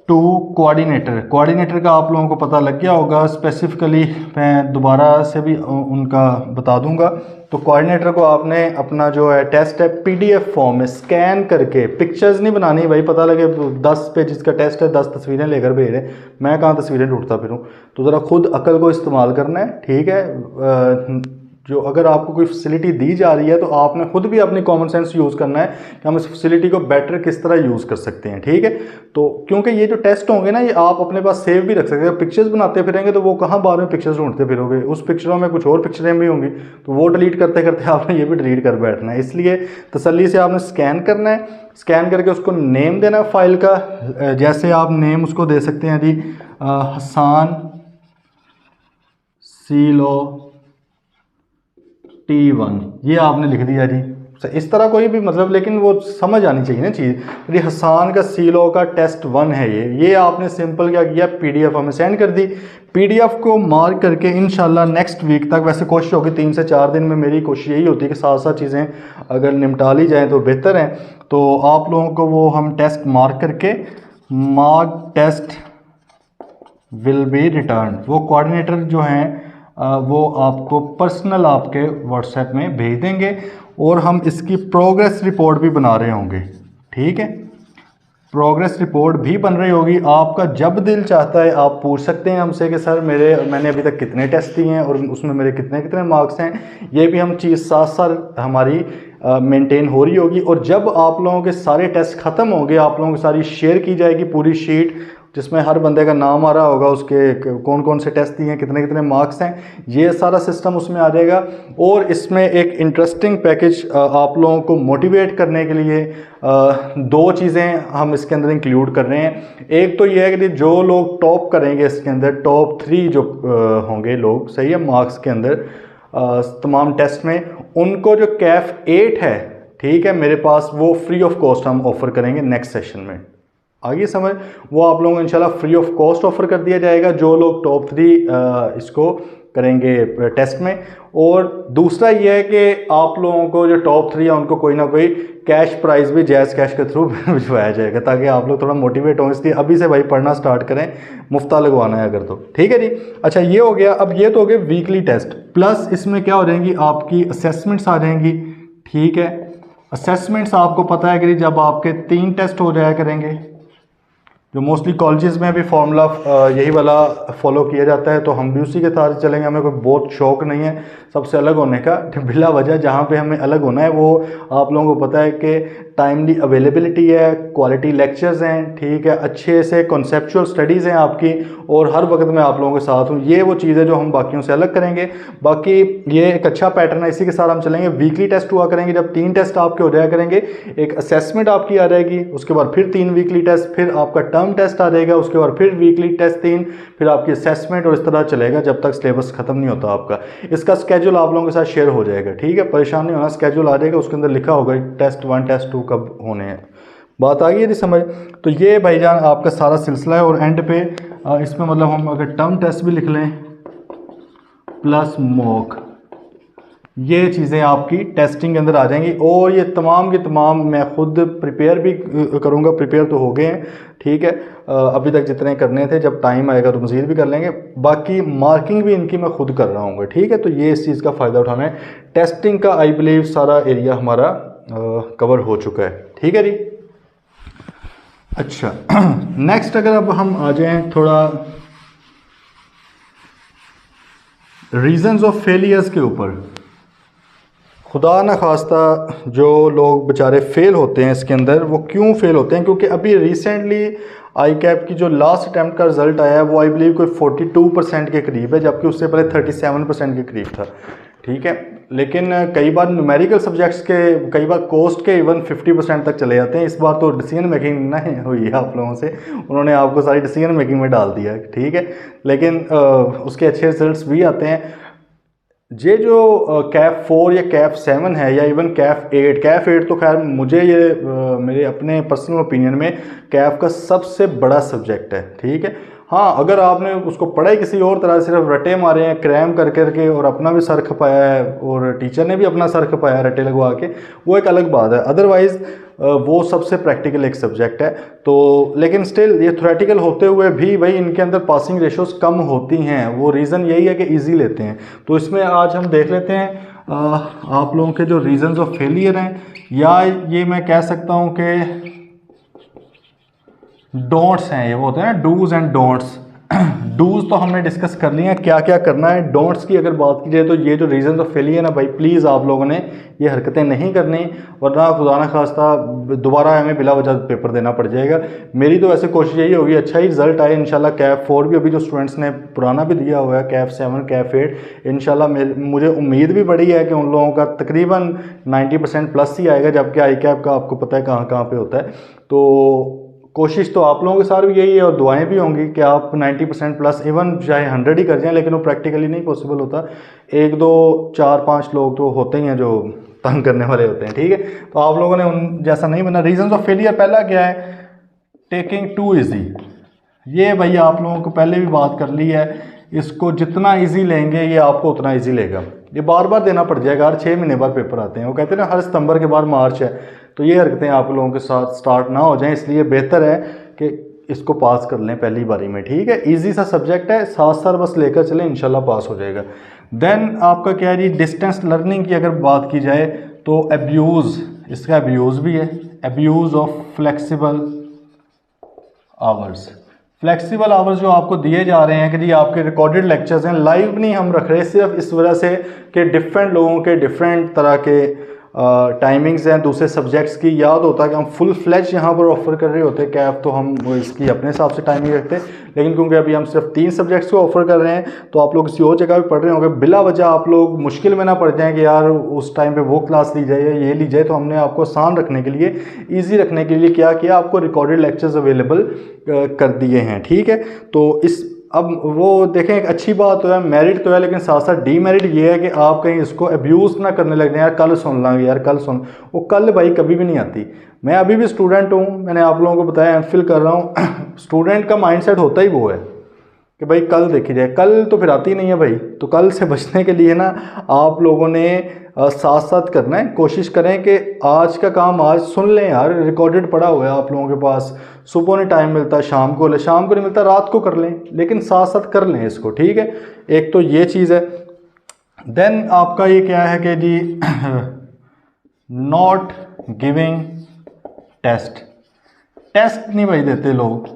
to coordinator. Coordinator का आप लोगों को पता लग गया होगा, स्पेसिफिकली मैं दोबारा से भी उनका बता दूंगा। तो कोऑर्डिनेटर को आपने अपना जो है टेस्ट है पीडीएफ फॉर्म में स्कैन करके, पिक्चर्स नहीं बनानी भाई, पता लगे 10 पेजेस का टेस्ट है 10 तस्वीरें लेकर भेज रहे, मैं कहाँ तस्वीरें ढूंढता फिरूँ। तो ज़रा खुद अकल को इस्तेमाल करना है, ठीक है। जो अगर आपको कोई फैसिलिटी दी जा रही है तो आपने खुद भी अपनी कॉमन सेंस यूज़ करना है कि हम इस फैसिलिटी को बेटर किस तरह यूज़ कर सकते हैं, ठीक है। तो क्योंकि ये जो टेस्ट होंगे ना, ये आप अपने पास सेव भी रख सकते हैं। पिक्चर्स बनाते फिरेंगे तो वो कहाँ बाद में पिक्चर्स ढूंढते फिरोगे, उस पिक्चरों में कुछ और पिक्चरें भी होंगी, तो वो डिलीट करते करते आपने ये भी डिलीट कर बैठना है। इसलिए तसल्ली से आपने स्कैन करना है, स्कैन करके उसको नेम देना है फाइल का। जैसे आप नेम उसको दे सकते हैं जी, हसान सीलो T1, ये आपने लिख दिया जी। इस तरह कोई भी मतलब, लेकिन वो समझ आनी चाहिए ना चीज़। ये हसान का सीलो का टेस्ट 1 है ये आपने सिंपल क्या किया, पीडीएफ हमें सेंड कर दी। पीडीएफ को मार्क करके इंशाल्लाह नेक्स्ट वीक तक, वैसे कोशिश होगी 3 से 4 दिन में, मेरी कोशिश यही होती है कि साथ साथ चीज़ें अगर निपटा ली जाएँ तो बेहतर है। तो आप लोगों को वो हम टेस्ट मार्क करके, mark test will be return, वो कोऑर्डिनेटर जो हैं वो आपको पर्सनल आपके व्हाट्सएप में भेज देंगे और हम इसकी प्रोग्रेस रिपोर्ट भी बना रहे होंगे, ठीक है। प्रोग्रेस रिपोर्ट भी बन रही होगी। आपका जब दिल चाहता है आप पूछ सकते हैं हमसे कि सर मैंने अभी तक कितने टेस्ट दिए हैं और उसमें मेरे कितने कितने मार्क्स हैं। ये भी हम चीज़ साथ साथ हमारी मेंटेन हो रही होगी। और जब आप लोगों के सारे टेस्ट ख़त्म होंगे, आप लोगों की सारी शेयर की जाएगी पूरी शीट, जिसमें हर बंदे का नाम आ रहा होगा, उसके कौन कौन से टेस्ट दिए हैं, कितने कितने मार्क्स हैं, ये सारा सिस्टम उसमें आ जाएगा। और इसमें एक इंटरेस्टिंग पैकेज आप लोगों को मोटिवेट करने के लिए 2 चीज़ें हम इसके अंदर इंक्लूड कर रहे हैं। एक तो ये है कि जो लोग टॉप करेंगे इसके अंदर, टॉप 3 जो होंगे लोग, सही है, मार्क्स के अंदर तमाम टेस्ट में, उनको जो कैफ 8 है, ठीक है, मेरे पास वो फ्री ऑफ कॉस्ट हम ऑफ़र करेंगे नेक्स्ट सेशन में। आगे समझ, वो आप लोगों को इंशाल्लाह फ्री ऑफ कॉस्ट ऑफर कर दिया जाएगा जो लोग टॉप 3 इसको करेंगे टेस्ट में। और दूसरा ये है कि आप लोगों को जो टॉप 3 है उनको कोई ना कोई कैश प्राइज़ भी जैज़ कैश के थ्रू भिजवाया जाएगा, ताकि आप लोग थोड़ा मोटिवेट हों। इसलिए अभी से भाई पढ़ना स्टार्ट करें, मुफ्ता लगवाना है अगर, तो ठीक है जी। अच्छा, ये हो गया। अब ये तो हो गए वीकली टेस्ट, प्लस इसमें क्या हो जाएंगी, आपकी असेसमेंट्स आ जाएंगी, ठीक है। असेसमेंट्स आपको पता है कि जब आपके 3 टेस्ट हो जाया करेंगे, जो मोस्टली कॉलेजेस में भी फार्मूला यही वाला फॉलो किया जाता है, तो हम भी उसी के साथ चलेंगे। हमें कोई बहुत शौक नहीं है सबसे अलग होने का, बिला वजह जहाँ पे हमें अलग होना है वो आप लोगों को पता है कि टाइमली अवेलेबिलिटी है, क्वालिटी लेक्चर्स हैं, ठीक है, अच्छे से कॉन्सेप्चुअल स्टडीज़ हैं आपकी, और हर वक्त मैं आप लोगों के साथ हूँ। ये वो चीज़ है जो हम बाकियों से अलग करेंगे। बाकी ये एक अच्छा पैटर्न है, इसी के साथ हम चलेंगे। वीकली टेस्ट हुआ करेंगे, जब 3 टेस्ट आपके हो जाया करेंगे, एक असेसमेंट आपकी आ जाएगी, उसके बाद फिर 3 वीकली टेस्ट, फिर आपका टर्म टेस्ट आ जाएगा, उसके बाद फिर वीकली टेस्ट 3, फिर आपकी असेसमेंट, और इस तरह चलेगा जब तक सिलेबस खत्म नहीं होता आपका। इसका स्केड्यूल आप लोगों के साथ शेयर हो जाएगा, ठीक है, परेशान नहीं होना। स्केड्यूल आ जाएगा, उसके अंदर लिखा होगा टेस्ट 1 टेस्ट 2 कब होने हैं। बात आ गई है समझ। तो ये भाईजान आपका सारा सिलसिला है। और एंड पे इसमें मतलब हम अगर टर्म टेस्ट भी लिख लें प्लस मॉक, ये चीज़ें आपकी टेस्टिंग के अंदर आ जाएंगी। और ये तमाम की तमाम मैं खुद प्रिपेयर भी करूँगा, प्रिपेयर तो हो गए हैं, ठीक है, अभी तक जितने करने थे, जब टाइम आएगा तो मज़ीद भी कर लेंगे। बाकी मार्किंग भी इनकी मैं खुद कर रहा हूँ, ठीक है। तो ये इस चीज़ का फ़ायदा उठाना है। टेस्टिंग का आई बिलीव सारा एरिया हमारा कवर हो चुका है, ठीक है जी। अच्छा, नेक्स्ट अगर अब हम आ जाएँ थोड़ा रीजंस ऑफ फेलियर्स के ऊपर। खुदा न खास्ता जो लोग बेचारे फेल होते हैं इसके अंदर, वो क्यों फेल होते हैं? क्योंकि अभी रिसेंटली आई कैप की जो लास्ट अटैम्प्ट का रिज़ल्ट आया है वो आई बिलीव कोई 42% के करीब है, जबकि उससे पहले 37% के करीब था, ठीक है। लेकिन कई बार न्यूमेरिकल सब्जेक्ट्स के, कई बार कोस्ट के इवन 50% तक चले जाते हैं। इस बार तो डिसीजन मेकिंग नहीं हुई है आप लोगों से, उन्होंने आपको सारी डिसीजन मेकिंग में डाल दिया है, ठीक है। लेकिन उसके अच्छे रिजल्ट्स भी आते हैं। ये जो कैफ 4 या कैफ 7 है या इवन कैफ 8 तो खैर मुझे ये मेरे अपने पर्सनल ओपिनियन में कैफ का सबसे बड़ा सब्जेक्ट है, ठीक है। हाँ, अगर आपने उसको पढ़ा ही किसी और तरह, सिर्फ रटे मारे हैं क्रैम कर करके और अपना भी सर खपाया है और टीचर ने भी अपना सर खपाया है रटे लगवा के, वो एक अलग बात है। अदरवाइज़ वो सबसे प्रैक्टिकल एक सब्जेक्ट है। तो लेकिन स्टिल ये थ्योरेटिकल होते हुए भी भाई इनके अंदर पासिंग रेशोज़ कम होती हैं। वो रीज़न यही है कि ईजी लेते हैं। तो इसमें आज हम देख लेते हैं आप लोगों के जो रीजंस ऑफ फेलियर हैं, या ये मैं कह सकता हूँ कि डोंट्स हैं। ये वो होते हैं ना डूज एंड डोंट्स। डूज तो हमने डिस्कस कर लिया क्या क्या करना है। डोंट्स की अगर बात की जाए तो ये जो रीजंस ऑफ फेलियर है भाई, प्लीज़ आप लोगों ने ये हरकतें नहीं करनी, वरना खुदा न खास्ता दोबारा हमें बिला वजह पेपर देना पड़ जाएगा। मेरी तो वैसे कोशिश यही होगी अच्छा ही रिजल्ट आए इंशाल्लाह। कैफ 4 भी अभी जो स्टूडेंट्स ने पुराना भी दिया हुआ है, कैफ 7 कैफ 8, इंशाल्लाह मुझे उम्मीद भी बड़ी है कि उन लोगों का तकरीबन 90% प्लस ही आएगा, जबकि आई कैप का आपको पता है कहाँ कहाँ पे होता है। तो कोशिश तो आप लोगों के साथ भी यही है और दुआएं भी होंगी कि आप 90% प्लस, इवन चाहे 100 ही कर जाएं, लेकिन वो प्रैक्टिकली नहीं पॉसिबल होता। 1 2 4 5 लोग तो होते ही हैं जो तंग करने वाले होते हैं, ठीक है। तो आप लोगों ने उन जैसा नहीं बना। रीजंस ऑफ फेलियर पहला क्या है, टेकिंग टू ईजी। ये भाई आप लोगों को पहले भी बात कर ली है, इसको जितना ईजी लेंगे ये आपको उतना ईजी लेगा। ये बार बार देना पड़ जाएगा, हर 6 महीने बाद पेपर आते हैं। वो कहते हैं ना हर सितंबर के बाद मार्च है। तो ये हरकतें आप लोगों के साथ स्टार्ट ना हो जाएं, इसलिए बेहतर है कि इसको पास कर लें पहली बारी में, ठीक है। इजी सा सब्जेक्ट है, साथ साथ बस लेकर चलें, इंशाल्लाह पास हो जाएगा। देन आपका क्या है जी, डिस्टेंस लर्निंग की अगर बात की जाए तो एब्यूज़, इसका एब्यूज़ भी है, abuse of flexible hours. Flexible hours जो आपको दिए जा रहे हैं कि जी आपके रिकॉर्डेड लेक्चर्स हैं, लाइव नहीं हम रख रहे, सिर्फ इस वजह से कि डिफरेंट लोगों के डिफरेंट तरह के टाइमिंग्स हैं दूसरे सब्जेक्ट्स की। याद होता है कि हम फुल फ्लैश यहाँ पर ऑफर कर रहे होते हैं कैफ, तो हम वो इसकी अपने हिसाब से टाइमिंग रखते हैं। लेकिन क्योंकि अभी हम सिर्फ 3 सब्जेक्ट्स को ऑफर कर रहे हैं, तो आप लोग किसी और जगह भी पढ़ रहे होंगे, बिला वजह आप लोग मुश्किल में ना पड़ जाएँ कि यार उस टाइम पे वो क्लास ली जाए या ये ली जाए। तो हमने आपको आसान रखने के लिए, ईजी रखने के लिए क्या किया, आपको रिकॉर्डेड लेक्चर्स अवेलेबल कर दिए हैं, ठीक है। तो इस अब वो देखें, एक अच्छी बात तो है, मेरिट तो है, लेकिन साथ साथ डीमेरिट ये है कि आप कहीं इसको अब्यूज़ ना करने लग जाए, यार कल सुन लांगे, यार कल सुन। वो कल भाई कभी भी नहीं आती। मैं अभी भी स्टूडेंट हूँ, मैंने आप लोगों को बताया एमफिल कर रहा हूँ। स्टूडेंट का माइंडसेट होता ही वो है कि भाई कल देखी जाए, कल तो फिर आती नहीं है भाई। तो कल से बचने के लिए ना आप लोगों ने साथ साथ करना है। कोशिश करें कि आज का काम आज सुन लें, यार रिकॉर्डेड पड़ा हुआ है आप लोगों के पास, सुबह नहीं टाइम मिलता, शाम को नहीं मिलता, रात को कर लें, लेकिन साथ साथ कर लें इसको, ठीक है। एक तो ये चीज़ है। देन आपका ये क्या है कि जी नॉट गिविंग टेस्ट। टेस्ट नहीं भाई देते लोग,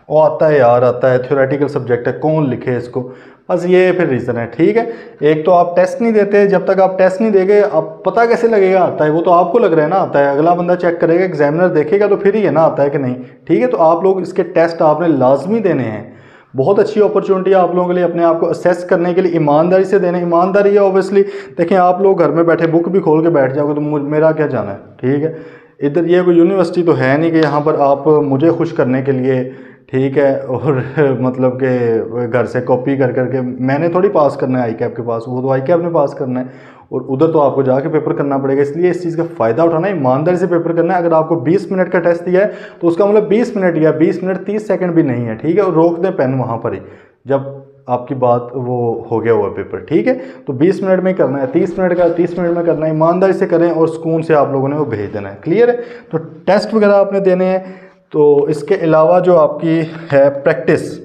वो आता है यार, आता है, थ्योरेटिकल सब्जेक्ट है, कौन लिखे इसको, बस ये फिर रीज़न है, ठीक है। एक तो आप टेस्ट नहीं देते, जब तक आप टेस्ट नहीं देंगे आप पता कैसे लगेगा आता है, वो तो आपको लग रहा है ना आता है, अगला बंदा चेक करेगा, एग्जामिनर देखेगा तो फिर ही है ना आता है कि नहीं, ठीक है। तो आप लोग इसके टेस्ट आपने लाजमी देने हैं। बहुत अच्छी अपॉर्चुनिटी है आप लोगों के लिए अपने आप को असेस करने के लिए, ईमानदारी से देने। ईमानदारी है ऑब्वियसली, देखें आप लोग घर में बैठे बुक भी खोल के बैठ जाओगे तो मेरा क्या जाना है, ठीक है। इधर ये कोई यूनिवर्सिटी तो है नहीं कि यहाँ पर आप मुझे खुश करने के लिए, ठीक है, और मतलब कि घर से कॉपी कर करके मैंने थोड़ी पास करना है आई कैप के पास, वो तो आई कैप ने पास करना है और उधर तो आपको जाके पेपर करना पड़ेगा। इसलिए इस चीज़ का फ़ायदा उठाना है, ईमानदारी से पेपर करना है। अगर आपको 20 मिनट का टेस्ट दिया है तो उसका मतलब 20 मिनट या 20 मिनट 30 सेकंड भी नहीं है, ठीक है। और रोक दें पेन वहाँ पर ही जब आपकी बात वो हो गया हुआ पेपर, ठीक है। तो 20 मिनट में करना है, 30 मिनट का 30 मिनट में करना है, ईमानदारी से करें और सुकून से आप लोगों ने वो भेज देना है, क्लियर है। तो टेस्ट वगैरह आपने देने हैं। तो इसके अलावा जो आपकी है प्रैक्टिस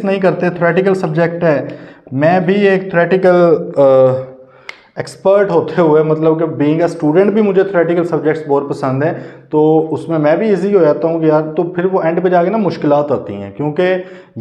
नहीं करते, थ्योरेटिकल सब्जेक्ट है। मैं भी एक थ्योरेटिकल एक्सपर्ट होते हुए, मतलब कि बीइंग अ स्टूडेंट भी मुझे थ्योरेटिकल सब्जेक्ट्स बहुत पसंद हैं, तो उसमें मैं भी इजी हो जाता हूँ कि यार, तो फिर वो एंड पे जाके ना मुश्किलात आती हैं, क्योंकि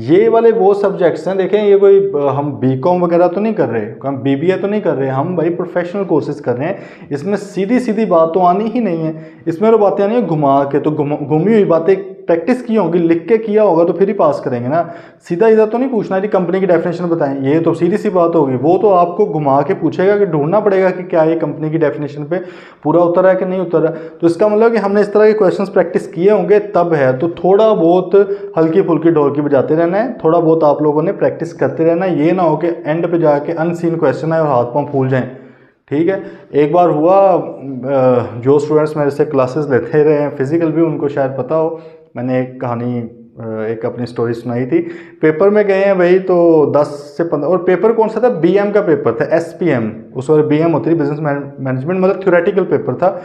ये वाले वो सब्जेक्ट्स हैं। देखें ये कोई हम बीकॉम वगैरह तो नहीं कर रहे, हम बीबीए तो नहीं कर रहे, हम भाई प्रोफेशनल कोर्सेज कर रहे हैं। इसमें सीधी सीधी बात तो आनी ही नहीं है, इसमें वो बातें आनी है घुमा के, तो घूमी हुई बातें प्रैक्टिस की होगी, लिख के किया होगा तो फिर ही पास करेंगे ना। सीधा इधर तो नहीं पूछना जी कंपनी की डेफिनेशन बताएं, ये तो सीधी सी बात होगी। वो तो आपको घुमा के पूछेगा कि ढूंढना पड़ेगा कि क्या ये कंपनी की डेफिनेशन पे पूरा उतर रहा है कि नहीं उतर रहा। तो इसका मतलब कि हम हमने इस तरह के क्वेश्चंस प्रैक्टिस किए होंगे तब है, तो थोड़ा बहुत हल्की फुल्की ढोलकी बजाते रहना है, थोड़ा बहुत आप लोगों ने प्रैक्टिस करते रहना है। ये ना हो कि एंड पे जाके अनसीन क्वेश्चन आए और हाथ पांव फूल जाएं। ठीक है, एक बार हुआ, जो स्टूडेंट्स मेरे से क्लासेस लेते रहे हैं फिजिकल भी, उनको शायद पता हो, मैंने एक कहानी, एक अपनी स्टोरी सुनाई थी। पेपर में गए हैं भाई, तो 10 से 15, और पेपर कौन सा था, बीएम का पेपर था, एसपीएम, उस वक्त बीएम होती थी, बिजनेस मैनेजमेंट, मतलब थ्योरेटिकल पेपर था।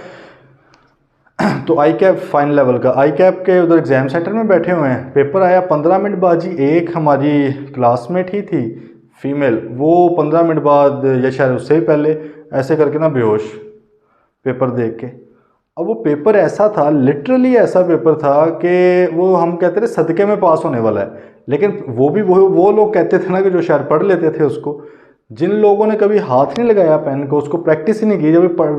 तो आई कैप फाइनल लेवल का, आई कैप के उधर एग्जाम सेंटर में बैठे हुए हैं, पेपर आया 15 मिनट बाद जी, एक हमारी क्लासमेट ही थी फीमेल, वो 15 मिनट बाद या शायद उससे ही पहले ऐसे करके ना बेहोश, पेपर देख के। अब वो पेपर ऐसा था, लिटरली ऐसा पेपर था कि वो हम कहते थे सदके में पास होने वाला है, लेकिन वो भी वो लोग कहते थे ना कि जो शायद पढ़ लेते थे उसको। जिन लोगों ने कभी हाथ नहीं लगाया पेन को, उसको प्रैक्टिस ही नहीं की,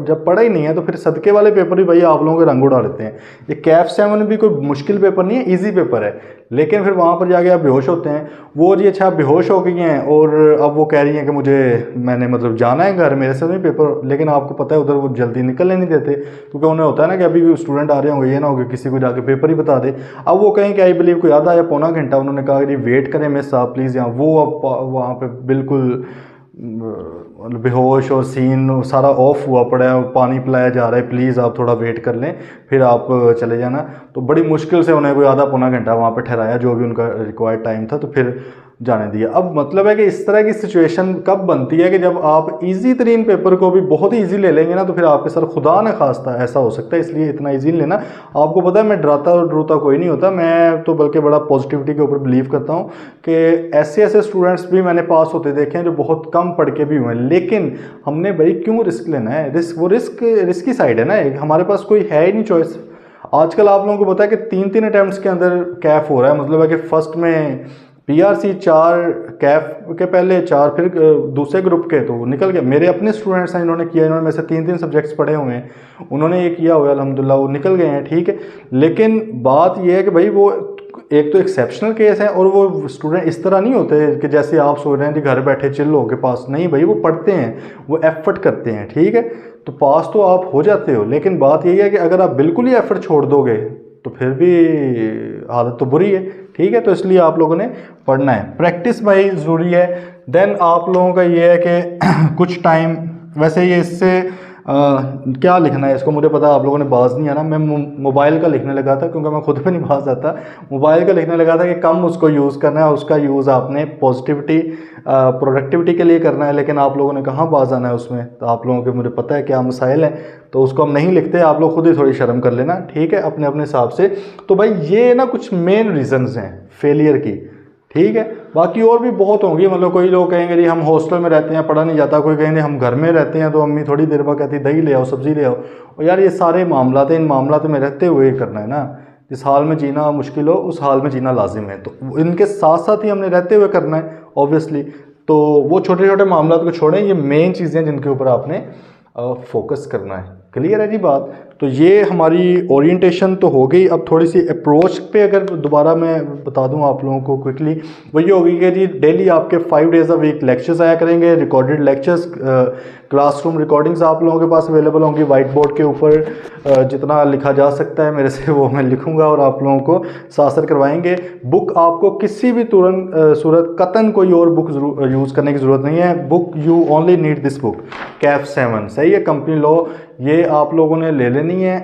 जब पढ़ा ही नहीं है, तो फिर सदके वाले पेपर भी भाई आप लोगों के रंग उड़ा देते हैं। ये कैफ 7 भी कोई मुश्किल पेपर नहीं है, इजी पेपर है, लेकिन फिर वहाँ पर जाके आप बेहोश होते हैं। वो जी अच्छा बेहोश हो गई हैं और अब वो कह रही हैं कि मैंने मतलब जाना है घर, मेरे से नहीं पेपर, लेकिन आपको पता है उधर वो जल्दी निकलने नहीं देते, क्योंकि उन्हें होता है ना कि अभी स्टूडेंट आ रहे होंगे, ये ना होगा किसी को जाके पेपर ही बता दे। अब वो कहें कि आई बिलीव कोई आधा या पौना घंटा उन्होंने कहा कि वेट करें मिस साहब प्लीज़ यहाँ, वो अब वहाँ पर बिल्कुल बेहोश और सीन सारा ऑफ हुआ पड़ा है, पानी पिलाया जा रहा है, प्लीज़ आप थोड़ा वेट कर लें फिर आप चले जाना। तो बड़ी मुश्किल से उन्हें कोई आधा पौना घंटा वहाँ पे ठहराया, जो भी उनका रिक्वायर्ड टाइम था, तो फिर जाने दिया। अब मतलब है कि इस तरह की सिचुएशन कब बनती है कि जब आप इजी तरीन पेपर को भी बहुत ही ईजी ले लेंगे ना, तो फिर आपके सर खुदा न खास्ता ऐसा हो सकता है, इसलिए इतना ईजी लेना। आपको पता है मैं डराता और डरूता कोई नहीं होता, मैं तो बल्कि बड़ा पॉजिटिविटी के ऊपर बिलीव करता हूँ कि ऐसे ऐसे स्टूडेंट्स भी मैंने पास होते देखे हैं जो बहुत कम पढ़ के भी हुए हैं, लेकिन हमने भाई क्यों रिस्क लेना है, रिस्की साइड है ना, हमारे पास कोई है ही नहीं चॉइस। आजकल आप लोगों को पता है कि 3 अटेम्प्ट्स के अंदर कैफ हो रहा है, मतलब है कि फर्स्ट में पीआरसी 4 कैफ के पहले 4, फिर दूसरे ग्रुप के, तो निकल गया। मेरे अपने स्टूडेंट्स हैं, इन्होंने किया, इन्होंने में से 3 सब्जेक्ट्स पढ़े हुए हैं, उन्होंने ये किया हुआ है अल्हम्दुलिल्लाह, वो निकल गए हैं। ठीक है, लेकिन बात ये है कि भाई वो एक तो एक्सेप्शनल केस है, और वो स्टूडेंट इस तरह नहीं होते कि जैसे आप सोच रहे हैं कि घर बैठे चिल हो के पास, नहीं भाई, वो पढ़ते हैं, वो एफर्ट करते हैं। ठीक है, तो पास तो आप हो जाते हो, लेकिन बात यही है कि अगर आप बिल्कुल ही एफर्ट छोड़ दोगे तो फिर भी हालत तो बुरी है। ठीक है, तो इसलिए आप लोगों ने पढ़ना है, प्रैक्टिस भाई ज़रूरी है। देन आप लोगों का ये है कि कुछ टाइम, वैसे ये इससे क्या लिखना है इसको मुझे पता, आप लोगों ने बाज नहीं आना, मैं मोबाइल का लिखने लगा था क्योंकि मैं खुद पे नहीं बाज आता, मोबाइल का लिखने लगा था कि कम उसको यूज़ करना है, उसका यूज़ आपने पॉजिटिविटी प्रोडक्टिविटी के लिए करना है, लेकिन आप लोगों ने कहाँ बाज आना है उसमें, तो आप लोगों के मुझे पता है क्या मसाइल हैं, तो उसको हम नहीं लिखते, आप लोग खुद ही थोड़ी शर्म कर लेना। ठीक है, अपने अपने हिसाब से। तो भाई ये ना कुछ मेन रीजंस हैं फेलियर की। ठीक है, बाकी और भी बहुत होंगी, मतलब कोई लोग कहेंगे जी हम हॉस्टल में रहते हैं पढ़ा नहीं जाता, कोई कहेंगे हम घर में रहते हैं तो अम्मी थोड़ी देर बाद कहती दही ले आओ सब्जी ले आओ, और यार ये सारे मामला इन मामला में रहते हुए करना है ना। जिस हाल में जीना मुश्किल हो उस हाल में जीना लाजिम है, तो इनके साथ साथ ही हमने रहते हुए करना है ऑब्वियसली। तो वो छोटे छोटे मामला को छोड़ें, ये मेन चीज़ें जिनके ऊपर आपने फोकस करना है। क्लियर है जी बात। तो ये हमारी ओरिएंटेशन तो हो गई। अब थोड़ी सी अप्रोच पे अगर दोबारा मैं बता दूं आप लोगों को क्विकली, वो ये होगी कि जी डेली आपके 5 डेज़ अ वीक लेक्चर्स आया करेंगे, रिकॉर्डेड लेक्चर्स, क्लासरूम रिकॉर्डिंग्स आप लोगों के पास अवेलेबल होंगी वाइट बोर्ड के ऊपर, जितना लिखा जा सकता है मेरे से वो मैं लिखूंगा और आप लोगों को साथ करवाएंगे। बुक आपको किसी भी सूरत कतन कोई और बुक यूज़ करने की ज़रूरत नहीं है, book you only need this book, Kaif 7, सही है, कंपनी लॉ, ये आप लोगों ने ले लेनी है।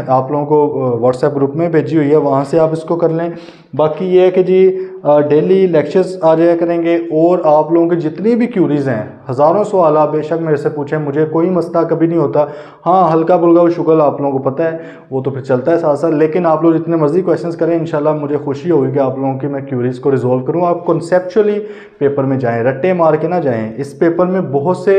आप लोगों को व्हाट्सएप ग्रुप में भेजी हुई है, वहाँ से आप इसको कर लें। बाकी ये है कि जी डेली लेक्चर्स आ जाया करेंगे, और आप लोगों की जितनी भी क्यूरीज़ हैं, हज़ारों सवाल आप बेशक मेरे से पूछें, मुझे कोई मसला कभी नहीं होता। हाँ, हल्का बुल्का शुगल आप लोगों को पता है, वो तो फिर चलता है साथ साथ, लेकिन आप लोग जितने मर्जी क्वेश्चंस करें इंशाल्लाह मुझे खुशी होगी कि आप लोगों की मैं क्यूरीज़ को रिजॉल्व करूँ। आप कॉन्सेप्चुअली पेपर में जाएँ, रट्टे मार के ना जाएँ। इस पेपर में बहुत से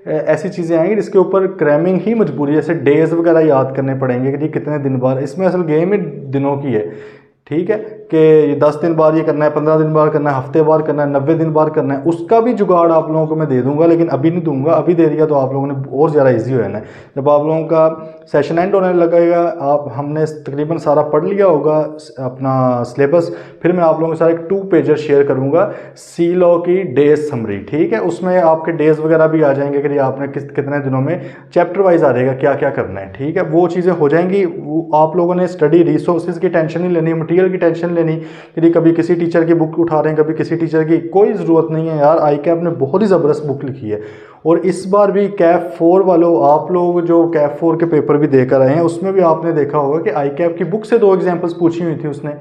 ऐसी चीज़ें आएंगी जिसके ऊपर क्रैमिंग ही मजबूरी, जैसे डेज वगैरह याद करने पड़ेंगे कि जी कितने दिन बाद, इसमें असल गेम ही दिनों की है। ठीक है, कि ये 10 दिन बाद ये करना है, 15 दिन बाद करना है, हफ्ते बाद करना है, 90 दिन बाद करना है, उसका भी जुगाड़ आप लोगों को मैं दे दूंगा, लेकिन अभी नहीं दूंगा। अभी दे दिया तो आप लोगों ने और ज़्यादा इजी हो जाना है। जब आप लोगों का सेशन एंड होने लगेगा, हमने तकरीबन सारा पढ़ लिया होगा अपना सिलेबस, फिर मैं आप लोगों के साथ एक 2 पेजर शेयर करूंगा सी लॉ की डेज समरी। ठीक है, उसमें आपके डेज वगैरह भी आ जाएंगे कि आपने कितने दिनों में चैप्टर वाइज आ जाएगा क्या क्या करना है। ठीक है, वो चीज़ें हो जाएंगी। आप लोगों ने स्टडी रिसोर्सेज की टेंशन नहीं लेनी, मटेरियल की टेंशन लेनी कि कभी किसी टीचर की बुक उठा रहे हैं, कभी किसी टीचर की, कोई ज़रूरत नहीं है यार। आई कैप ने बहुत ही ज़बरदस्त बुक लिखी है। और इस बार भी कैप 4 वालों, आप लोग जो कैप 4 के पेपर भी देकर आए हैं, उसमें भी आपने देखा होगा कि आई कैप की बुक से 2 एग्जाम्पल्स पूछी हुई थी उसने।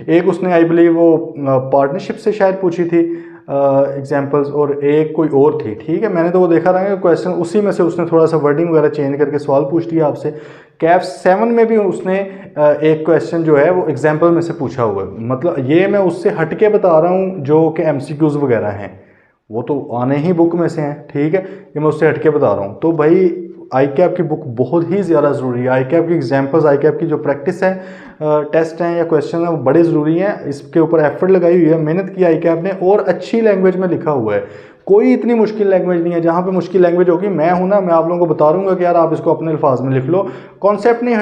एक उसने आई बिलीव वो पार्टनरशिप से शायद पूछी थी एग्जाम्पल्स, और एक कोई और थी। ठीक है, मैंने तो वो देखा रहा है क्वेश्चन उसी में से उसने थोड़ा सा वर्डिंग वगैरह चेंज करके सवाल पूछ लिया आपसे। कैप 7 में भी उसने एक क्वेश्चन जो है वो एग्जाम्पल में से पूछा हुआ है। मतलब ये मैं उससे हटके बता रहा हूँ, जो कि एमसीक्यूज वगैरह हैं वो तो आने ही बुक में से हैं। ठीक है, ये मैं उससे हटके बता रहा हूँ। तो भाई आई कैप की बुक बहुत ही ज़्यादा ज़रूरी है। आई कैप की एग्जाम्पल्स, आई कैप की जो प्रैक्टिस है, टेस्ट हैं या क्वेश्चन है, वो बड़े ज़रूरी हैं। इसके ऊपर एफर्ट लगाई हुई है, मेहनत की आई कैप ने, और अच्छी लैंग्वेज में लिखा हुआ है। कोई इतनी मुश्किल लैंग्वेज नहीं है। जहाँ पे मुश्किल लैंग्वेज होगी मैं हूँ ना, मैं आप लोगों को बता दूंगा कि यार आप इसको अपने अल्फाज में लिख लो। कॉन्सेप्ट नहीं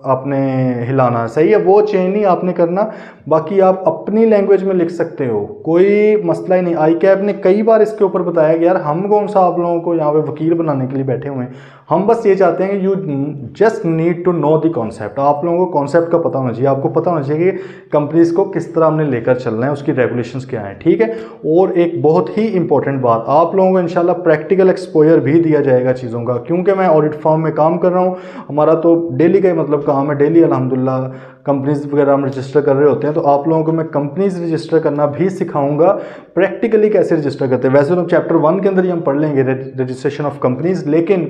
आपने हिलाना, सही है, वो चेंज नहीं आपने करना। बाकी आप अपनी लैंग्वेज में लिख सकते हो, कोई मसला ही नहीं। आई कैप ने कई बार इसके ऊपर बताया कि यार हम कौन सा आप लोगों को यहाँ पे वकील बनाने के लिए बैठे हुए हैं, हम बस ये चाहते हैं कि you just need to know the concept. आप लोगों को कॉन्सेप्ट का पता होना चाहिए, आपको पता होना चाहिए कि कंपनीज को किस तरह हमने लेकर चलना है, उसकी रेगुलेशंस क्या हैं। ठीक है, और एक बहुत ही इंपॉर्टेंट बात, आप लोगों को इंशाल्लाह प्रैक्टिकल एक्सपोजर भी दिया जाएगा चीज़ों का, क्योंकि मैं ऑडिट फर्म में काम कर रहा हूँ। हमारा तो डेली का ही मतलब काम है, डेली अल्हम्दुलिल्लाह कंपनीज वगैरह हम रजिस्टर कर रहे होते हैं। तो आप लोगों को मैं कंपनीज रजिस्टर करना भी सिखाऊंगा, प्रैक्टिकली कैसे रजिस्टर करते हैं। वैसे तो चैप्टर 1 के अंदर ही हम पढ़ लेंगे रजिस्ट्रेशन ऑफ कंपनीज, लेकिन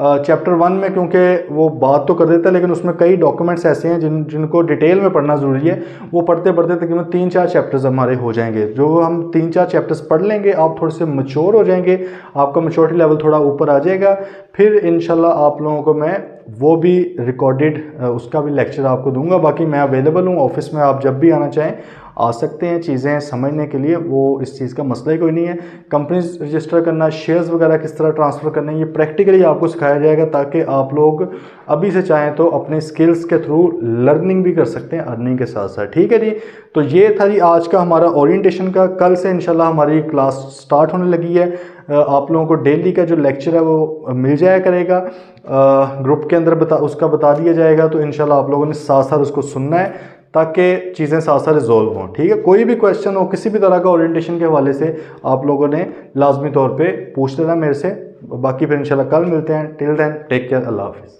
चैप्टर 1 में क्योंकि वो बात तो कर देता है, लेकिन उसमें कई डॉक्यूमेंट्स ऐसे हैं जिनको डिटेल में पढ़ना ज़रूरी है। वो पढ़ते पढ़ते तकरीबन 3-4 चैप्टर्स हमारे हो जाएंगे। जो हम 3-4 चैप्टर्स पढ़ लेंगे, आप थोड़े से मैच्योर हो जाएंगे, आपका मैच्योरिटी लेवल थोड़ा ऊपर आ जाएगा। फिर इंशाल्लाह आप लोगों को मैं वो भी रिकॉर्डेड उसका भी लेक्चर आपको दूंगा। बाकी मैं अवेलेबल हूँ ऑफिस में, आप जब भी आना चाहें आ सकते हैं चीज़ें समझने के लिए, वो इस चीज़ का मसला ही कोई नहीं है। कंपनीज रजिस्टर करना, शेयर्स वगैरह किस तरह ट्रांसफ़र करने, ये प्रैक्टिकली आपको सिखाया जाएगा, ताकि आप लोग अभी से चाहें तो अपने स्किल्स के थ्रू लर्निंग भी कर सकते हैं अर्निंग के साथ साथ। ठीक है जी, तो ये था जी आज का हमारा ओरिएंटेशन का। कल से इंशाल्लाह हमारी क्लास स्टार्ट होने लगी है। आप लोगों को डेली का जो लेक्चर है वो मिल जाया करेगा, ग्रुप के अंदर उसका बता दिया जाएगा। तो इंशाल्लाह आप लोगों ने साथ साथ उसको सुनना है, ताकि चीज़ें साथ साथ रिजॉल्व हों। ठीक है, कोई भी क्वेश्चन हो किसी भी तरह का ओरिएंटेशन के हवाले से, आप लोगों ने लाजमी तौर पे पूछ लेना मेरे से। बाकी फिर इंशाल्लाह कल मिलते हैं। टिल देन टेक केयर, अल्लाह हाफिज़।